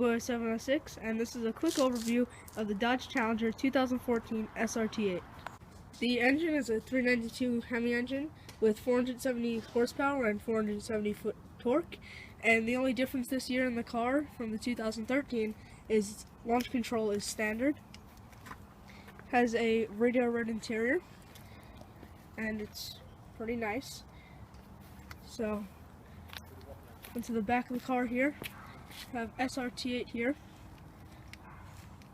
Boy706, and this is a quick overview of the Dodge Challenger 2014 SRT8. The engine is a 392 Hemi engine with 470 horsepower and 470 foot torque, and the only difference this year in the car from the 2013 is launch control is standard. Has a radio red interior, and it's pretty nice. So, into the back of the car here, have SRT8 here,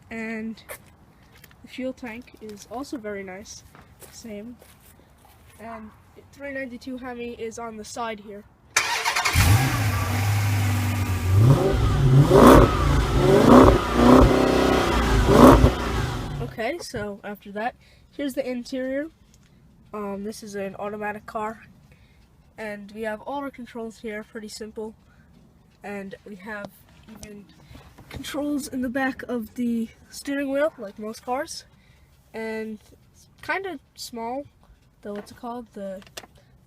and the fuel tank is also very nice, same, and 392 Hemi is on the side here. Okay, so after that, here's the interior. This is an automatic car, and we have all our controls here, pretty simple. And we have even controls in the back of the steering wheel, like most cars. And it's kind of small, though. What's it called? The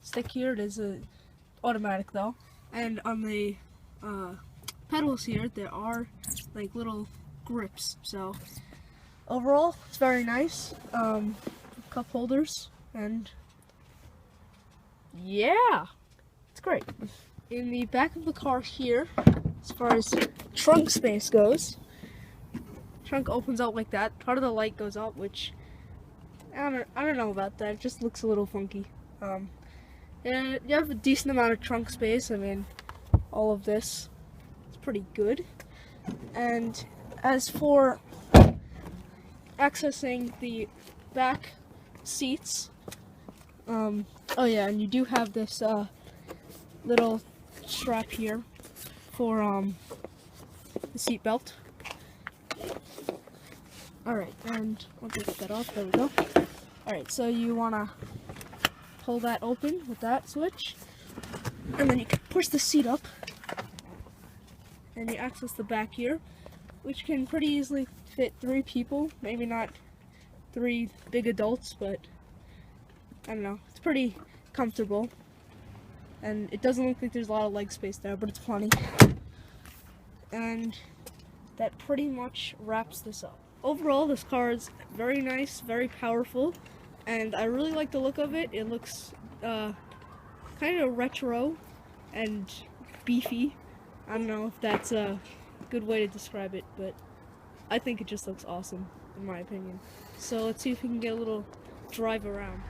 stick here. It is automatic though. And on the pedals here, there are like little grips. So overall, it's very nice. Cup holders, and yeah, it's great. In the back of the car here, as far as trunk space goes, trunk opens out like that. Part of the light goes up, which I don't know about that. It just looks a little funky. And you have a decent amount of trunk space. I mean, all of this is pretty good. And as for accessing the back seats, oh yeah, and you do have this little strap here for the seat belt. Alright, and once I get that off, there we go. Alright, so you want to pull that open with that switch, and then you can push the seat up, and you access the back here, which can pretty easily fit 3 people, maybe not 3 big adults, but I don't know, it's pretty comfortable. And it doesn't look like there's a lot of leg space there, but it's plenty. And that pretty much wraps this up. Overall, this car is very nice, very powerful, and I really like the look of it. It looks kind of retro and beefy. I don't know if that's a good way to describe it, but I think it just looks awesome, in my opinion. So let's see if we can get a little drive around.